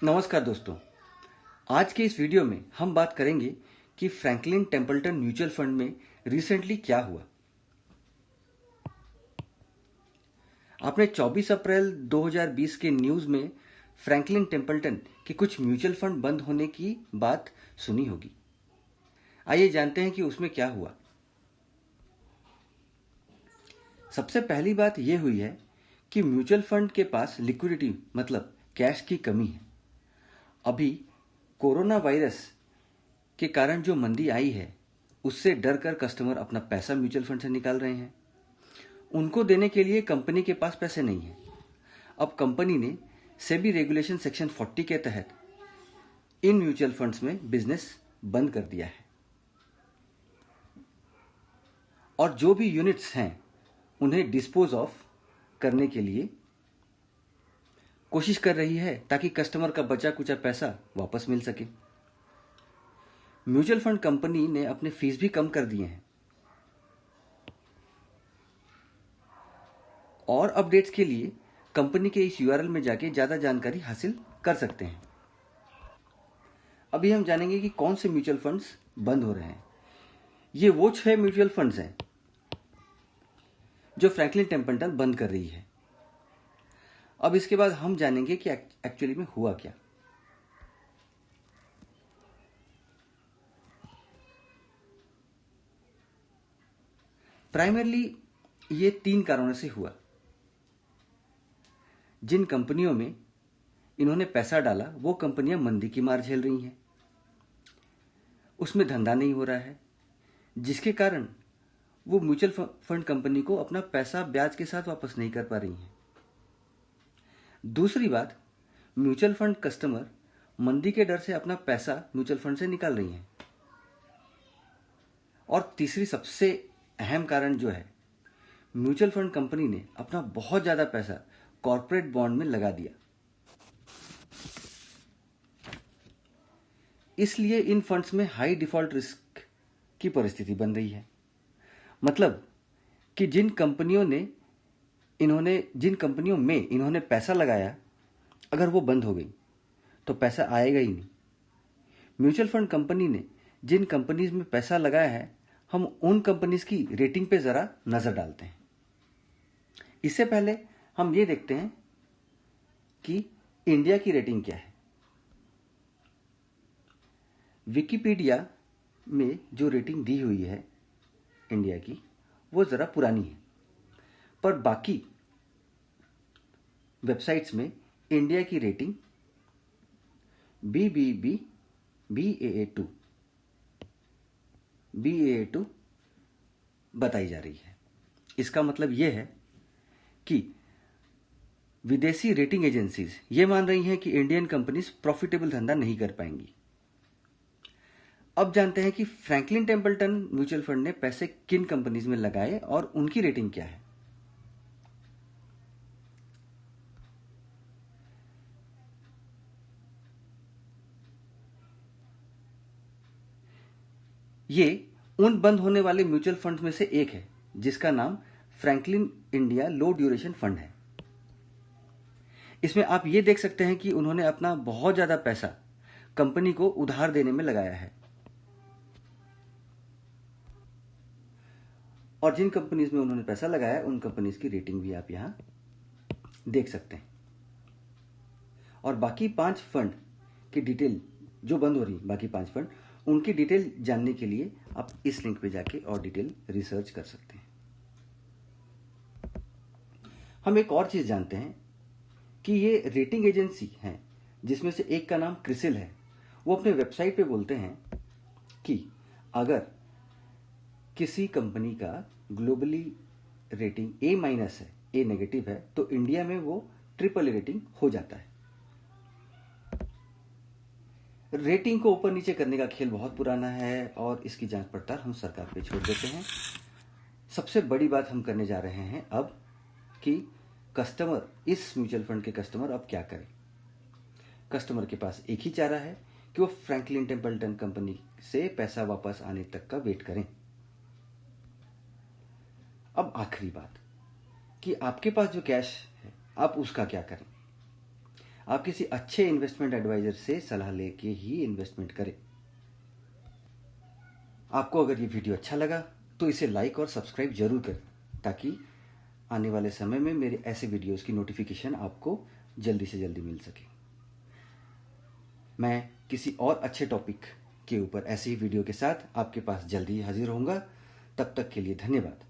नमस्कार दोस्तों। आज के इस वीडियो में हम बात करेंगे कि फ्रैंकलिन टेम्पल्टन म्यूचुअल फंड में रिसेंटली क्या हुआ। आपने 24 अप्रैल 2020 के न्यूज़ में फ्रैंकलिन टेम्पल्टन के कुछ म्यूचुअल फंड बंद होने की बात सुनी होगी। आइए जानते हैं कि उसमें क्या हुआ। सबसे पहली बात यह हुई है कि म्यूचुअल फंड के पास लिक्विडिटी मतलब कैश की कमी है। अभी कोरोना वायरस के कारण जो मंदी आई है उससे डर कर कस्टमर अपना पैसा म्यूचुअल फंड से निकाल रहे हैं। उनको देने के लिए कंपनी के पास पैसे नहीं है। अब कंपनी ने सेबी रेगुलेशन सेक्शन 40 के तहत इन म्यूचुअल फंड्स में बिजनेस बंद कर दिया है और जो भी यूनिट्स हैं उन्हें डिस्पोज ऑफ करने के लिए कोशिश कर रही है ताकि कस्टमर का बचा कुचा पैसा वापस मिल सके। म्यूचुअल फंड कंपनी ने अपने फीस भी कम कर दिए हैं और अपडेट्स के लिए कंपनी के इस यूआरएल में जाके ज्यादा जानकारी हासिल कर सकते हैं। अभी हम जानेंगे कि कौन से म्यूचुअल फंड्स बंद हो रहे हैं। ये वो 6 म्यूचुअल फंड्स हैं जो फ्रैंकलिन टेम्पल्टन बंद कर रही है। अब इसके बाद हम जानेंगे कि एक्चुअली में हुआ क्या। प्राइमरली ये 3 कारणों से हुआ। जिन कंपनियों में इन्होंने पैसा डाला वो कंपनियां मंदी की मार झेल रही हैं, उसमें धंधा नहीं हो रहा है, जिसके कारण वो म्यूचुअल फंड कंपनी को अपना पैसा ब्याज के साथ वापस नहीं कर पा रही हैं। दूसरी बात, म्यूचुअल फंड कस्टमर मंदी के डर से अपना पैसा म्यूचुअल फंड से निकाल रही हैं। और तीसरी सबसे अहम कारण जो है, म्यूचुअल फंड कंपनी ने अपना बहुत ज्यादा पैसा कॉर्पोरेट बॉन्ड में लगा दिया। इसलिए इन फंड्स में हाई डिफॉल्ट रिस्क की परिस्थिति बन रही है। मतलब कि जिन कंपनियों में इन्होंने पैसा लगाया, अगर वो बंद हो गई तो पैसा आएगा ही नहीं। म्यूचुअल फंड कंपनी ने जिन कंपनीज में पैसा लगाया है, हम उन कंपनीज की रेटिंग पे जरा नजर डालते हैं। इससे पहले हम ये देखते हैं कि इंडिया की रेटिंग क्या है। विकिपीडिया में जो रेटिंग दी हुई है इंडिया की, वो जरा पुरानी है, पर बाकी वेबसाइट्स में इंडिया की रेटिंग BAA2 बताई जा रही है। इसका मतलब यह है कि विदेशी रेटिंग एजेंसीज ये मान रही हैं कि इंडियन कंपनीज प्रॉफिटेबल धंधा नहीं कर पाएंगी। अब जानते हैं कि फ्रैंकलिन टेम्पल्टन म्यूचुअल फंड ने पैसे किन कंपनीज में लगाए और उनकी रेटिंग क्या है। ये उन बंद होने वाले म्यूचुअल फंड्स में से एक है जिसका नाम फ्रैंकलिन इंडिया लो ड्यूरेशन फंड है। इसमें आप ये देख सकते हैं कि उन्होंने अपना बहुत ज्यादा पैसा कंपनी को उधार देने में लगाया है और जिन कंपनीज में उन्होंने पैसा लगाया उन कंपनीज की रेटिंग भी आप यहां देख सकते हैं। और बाकी 5 फंड की डिटेल जो बंद हो रही, बाकी 5 फंड, उनकी डिटेल जानने के लिए आप इस लिंक पे जाके और डिटेल रिसर्च कर सकते हैं। हम एक और चीज जानते हैं कि ये रेटिंग एजेंसी हैं, जिसमें से एक का नाम क्रिसिल है। वो अपने वेबसाइट पे बोलते हैं कि अगर किसी कंपनी का ग्लोबली रेटिंग A- है, A नेगेटिव है, तो इंडिया में वो ट्रिपल रेटिंग हो जाता है। रेटिंग को ऊपर नीचे करने का खेल बहुत पुराना है और इसकी जांच पड़ताल हम सरकार पे छोड़ देते हैं। सबसे बड़ी बात हम करने जा रहे हैं अब कि कस्टमर, इस म्यूचुअल फंड के कस्टमर अब क्या करें। कस्टमर के पास एक ही चारा है कि वो फ्रैंकलिन टेम्पल्टन कंपनी से पैसा वापस आने तक का वेट करें। अब आखिरी बात कि आपके पास जो कैश है आप उसका क्या करें। आप किसी अच्छे इन्वेस्टमेंट एडवाइजर से सलाह लेके ही इन्वेस्टमेंट करें। आपको अगर ये वीडियो अच्छा लगा तो इसे लाइक और सब्सक्राइब जरूर करें, ताकि आने वाले समय में मेरे ऐसे वीडियोस की नोटिफिकेशन आपको जल्दी से जल्दी मिल सके। मैं किसी और अच्छे टॉपिक के ऊपर ऐसे ही वीडियो के साथ आपके पास जल्दी ही हाजिर होऊंगा। तब तक के लिए धन्यवाद।